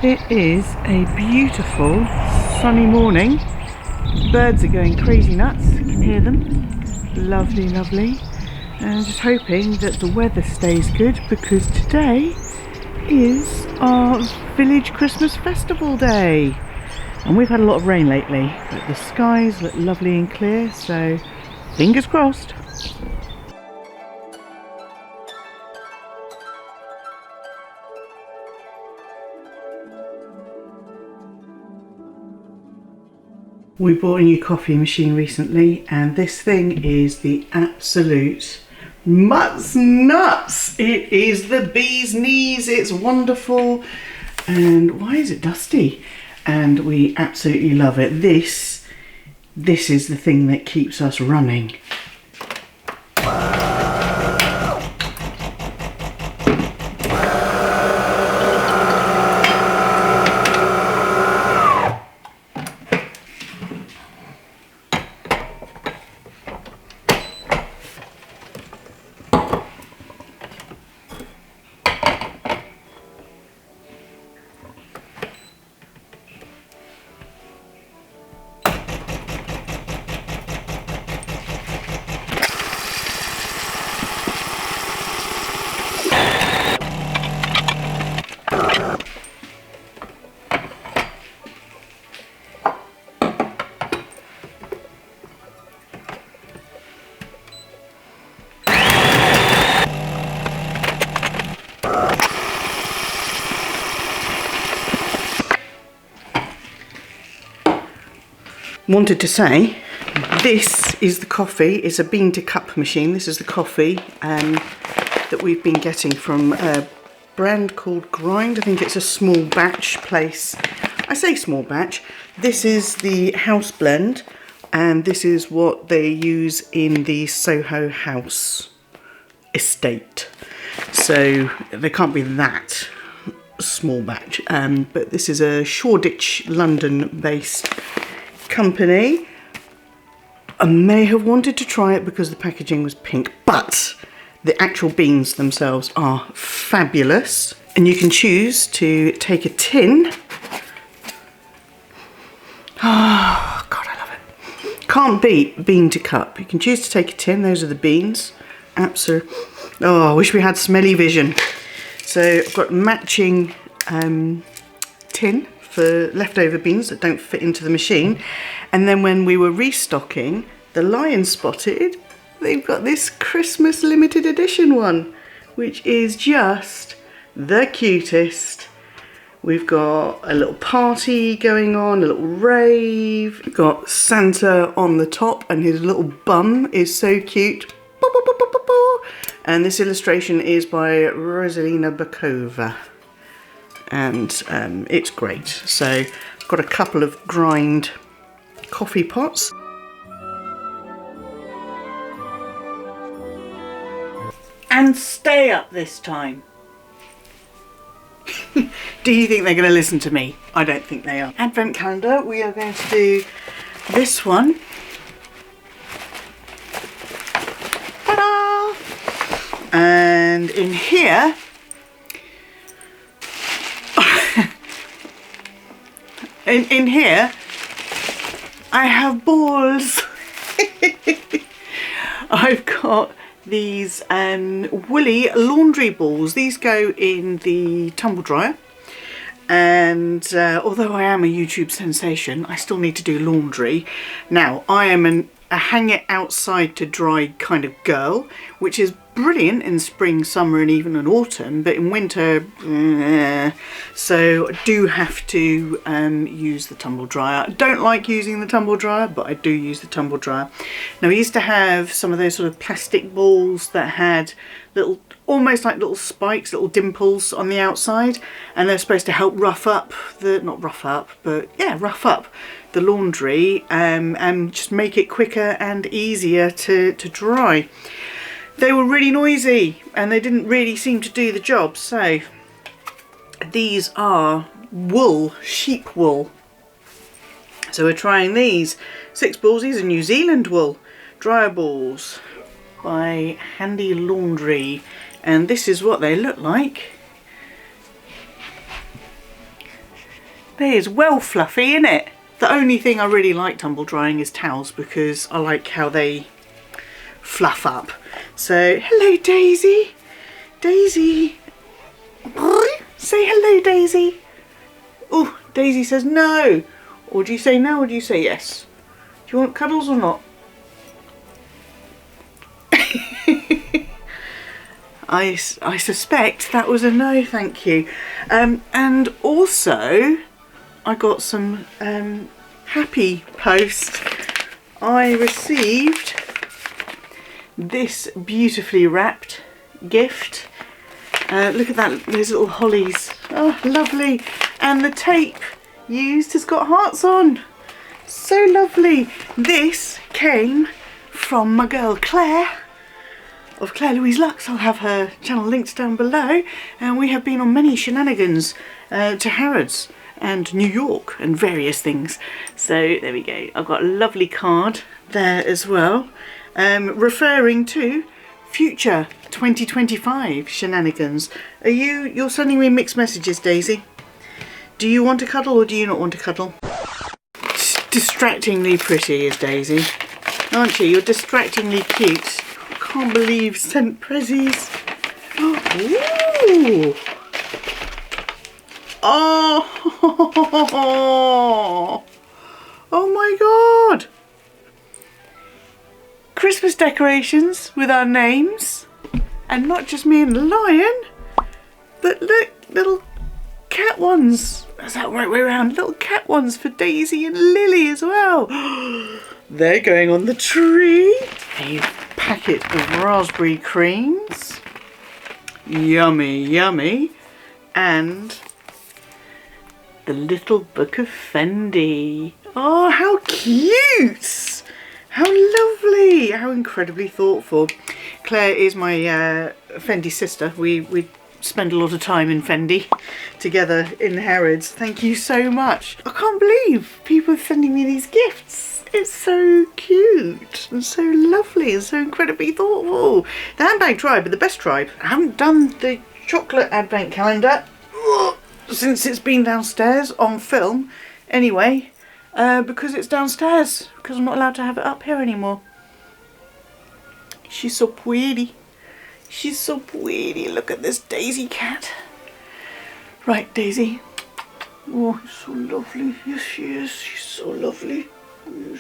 It is a beautiful sunny morning. Birds are going crazy nuts, you can hear them. Lovely, lovely. And just hoping that the weather stays good because today is our village Christmas festival day. And we've had a lot of rain lately, but the skies look lovely and clear, so fingers crossed. We bought a new coffee machine recently, and this thing is the absolute nuts. It is the bee's knees. It's wonderful. And why is it dusty? And we absolutely love it. This is the thing that keeps us running. Wanted to say, this is the coffee. It's a bean to cup machine. This is the coffee that we've been getting from a brand called Grind. I think it's a small batch place. I say small batch. This is the house blend, and this is what they use in the Soho House estate. So they can't be that small batch. But this is a Shoreditch, London-based company. I may have wanted to try it because the packaging was pink, but the actual beans themselves are fabulous. And you can choose to take a tin. Oh God, I love it. Can't beat bean to cup. You can choose to take a tin. Those are the beans. Absolutely. Oh, I wish we had smelly vision. So I've got matching tin for leftover beans that don't fit into the machine. And then when we were restocking, the Lion Spotted, they've got this Christmas limited edition one, which is just the cutest. We've got a little party going on, a little rave. We've got Santa on the top, and his little bum is so cute. And this illustration is by Rosalina Bakova. And it's great. So I've got a couple of Grind coffee pots. And stay up this time. Do you think they're going to listen to me? I don't think they are. Advent calendar, we are going to do this one. Ta-da! And in here, in here, I have balls. I've got these woolly laundry balls. These go in the tumble dryer, and although I am a YouTube sensation, I still need to do laundry. Now, I am a hang it outside to dry kind of girl, which is brilliant in spring, summer and even in autumn, but in winter, so I do have to use the tumble dryer. I don't like using the tumble dryer, but I do use the tumble dryer. Now, we used to have some of those sort of plastic balls that had little, almost like little spikes, little dimples on the outside, and they're supposed to help rough up the, not rough up, but yeah, rough up the laundry and just make it quicker and easier to dry. They were really noisy and they didn't really seem to do the job, so these are wool, sheep wool. So we're trying these. 6 balls, these are New Zealand wool dryer balls by Handy Laundry, and this is what they look like. That is well fluffy, isn't it? The only thing I really like tumble drying is towels, because I like how they fluff up. So, hello Daisy. Daisy. Say hello, Daisy. Oh, Daisy says no. Or do you say no or do you say yes? Do you want cuddles or not? I suspect that was a no, thank you. And also, I got some happy post. I received this beautifully wrapped gift. Look at that, those little hollies. Oh, lovely. And the tape used has got hearts on. So lovely. This came from my girl Claire of Claire Louise Luxe. I'll have her channel linked down below. And we have been on many shenanigans to Harrods and New York and various things. So there we go. I've got a lovely card there as well, referring to future 2025 shenanigans. You're sending me mixed messages, Daisy. Do you want to cuddle or do you not want to cuddle? Distractingly pretty is Daisy, aren't you? You're distractingly cute. I can't believe sent prezzies. Ooh. Oh. Oh my God. Christmas decorations with our names, and not just me and the lion, but look, little cat ones. That's that right way around. Little cat ones for Daisy and Lily as well. They're going on the tree. A packet of raspberry creams. Yummy, yummy. And the little book of Fendi. Oh, how cute. How lovely. How incredibly thoughtful. Claire is my Fendi sister. We spend a lot of time in Fendi together in Harrods. Thank you so much. I can't believe people are sending me these gifts. It's so cute and so lovely and so incredibly thoughtful. The handbag tribe are the best tribe. I haven't done the chocolate advent calendar since it's been downstairs on film anyway, because it's downstairs, because I'm not allowed to have it up here anymore. She's so pretty. She's so pretty. Look at this Daisy cat. Right, Daisy. Oh, so lovely. Yes, she is. She's so lovely. Yes.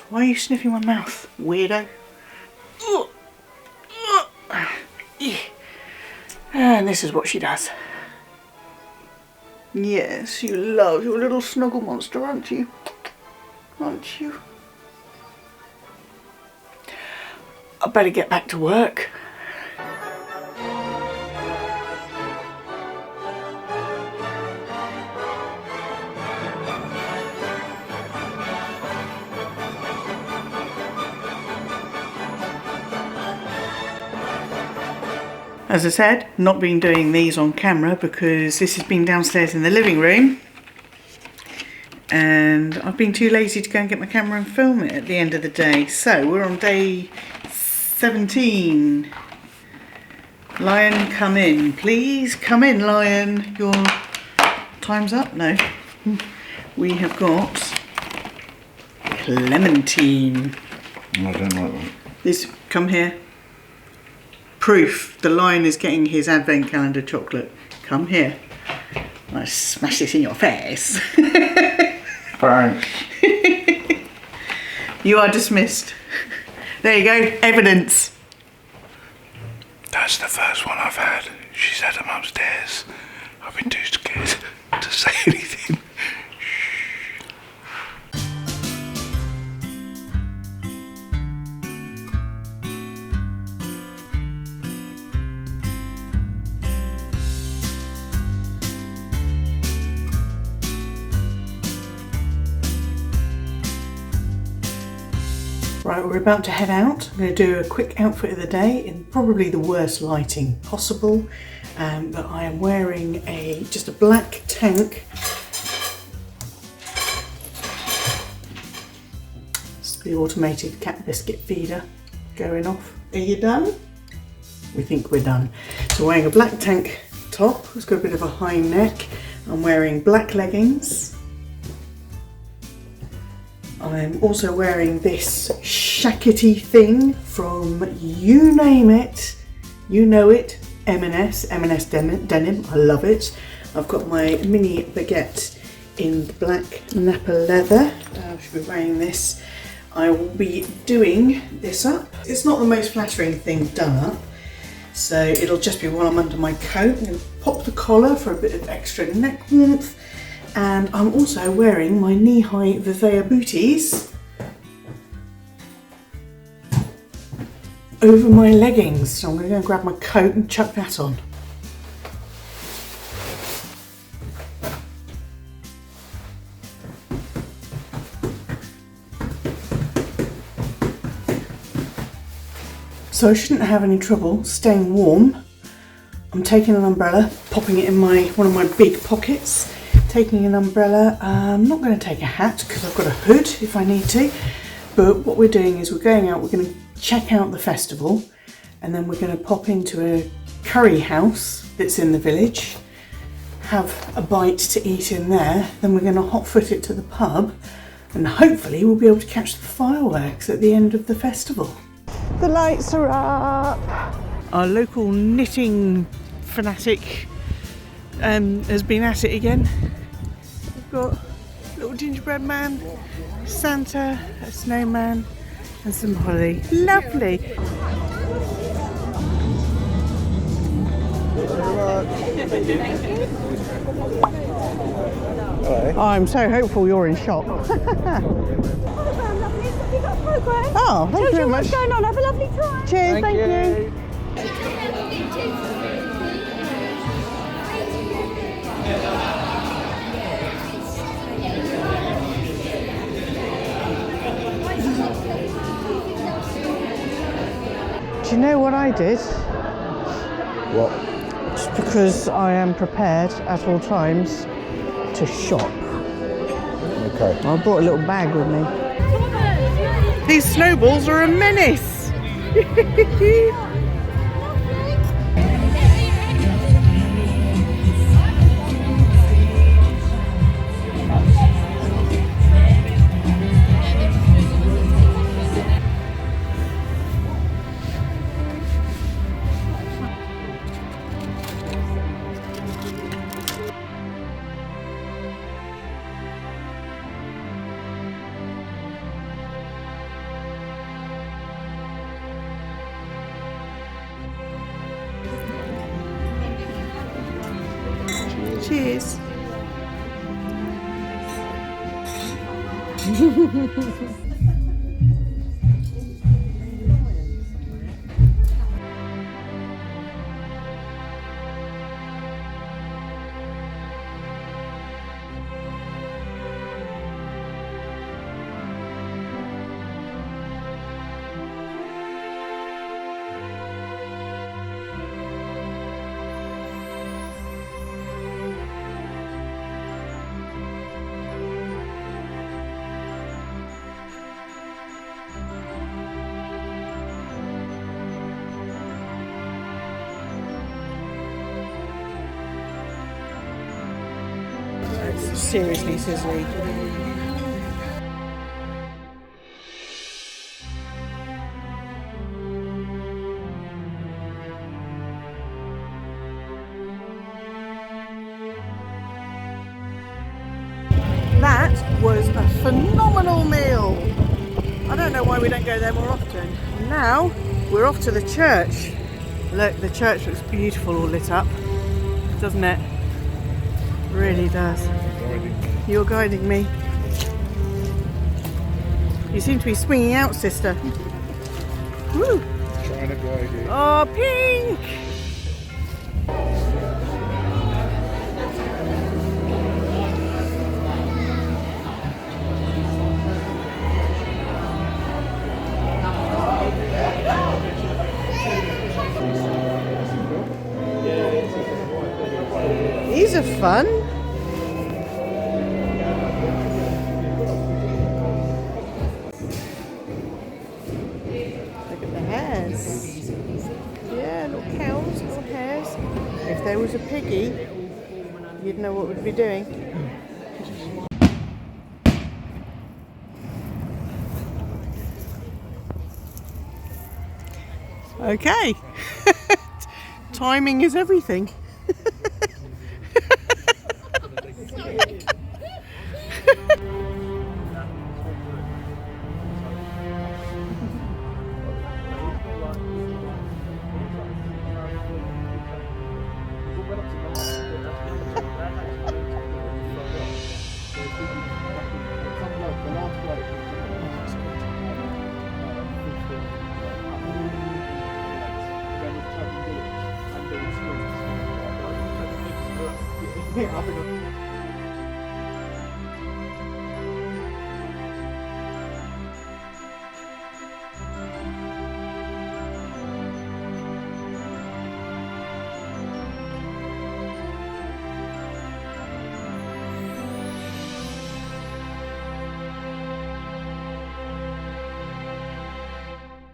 Why are you sniffing my mouth, weirdo? And this is what she does. Yes, you love your little snuggle monster, aren't you? Aren't you? I better get back to work. As I said, not been doing these on camera because this has been downstairs in the living room. And I've been too lazy to go and get my camera and film it at the end of the day. So we're on day 17. Lion, come in. Please come in, Lion. Your time's up? No. We have got Clementine. I don't like that. This, come here. Proof the Lion is getting his advent calendar chocolate. Come here. I smash this in your face. Thanks. You are dismissed. There you go, evidence. That's the first one I've had. She said I'm upstairs. I've been too scared to say anything. Right, we're about to head out. I'm going to do a quick outfit of the day in probably the worst lighting possible. But I am wearing just a black tank. It's the automated cat biscuit feeder going off. Are you done? We think we're done. So wearing a black tank top. It's got a bit of a high neck. I'm wearing black leggings. I'm also wearing this shackety thing from you name it, you know it, M&S denim. I love it. I've got my mini baguette in black Napa leather. I should be wearing this. I will be doing this up. It's not the most flattering thing done up, so it'll just be while I'm under my coat. I'm going to pop the collar for a bit of extra neck warmth, and I'm also wearing my knee-high Vivea booties over my leggings. So I'm going to go and grab my coat and chuck that on. So I shouldn't have any trouble staying warm. I'm taking an umbrella, popping it in one of my big pockets, taking an umbrella. I'm not going to take a hat because I've got a hood if I need to, but what we're doing is we're going out, we're going to check out the festival, and then we're going to pop into a curry house that's in the village, have a bite to eat in there, then we're going to hot foot it to the pub, and hopefully we'll be able to catch the fireworks at the end of the festival. The lights are up. Our local knitting fanatic has been at it again. We've got a little gingerbread man, Santa, a snowman, and some holly. Lovely. Hello. I'm so hopeful you're in shop. Oh, thank you very much. What's going on? Have a lovely time. Cheers, thank you. Do you know what I did? What? Just because I am prepared at all times to shop. Okay. I brought a little bag with me. These snowballs are a menace! Cheers. Seriously sizzly. That was a phenomenal meal. I don't know why we don't go there more often. Now we're off to the church. Look, the church looks beautiful, all lit up, doesn't it? Really does. You're guiding me. You seem to be swinging out, sister. Woo! Trying to guide you. Oh, pink! These are fun. Look at the hares. Yeah, little cows, little hares. If there was a piggy, you'd know what we'd be doing. Okay. Timing is everything.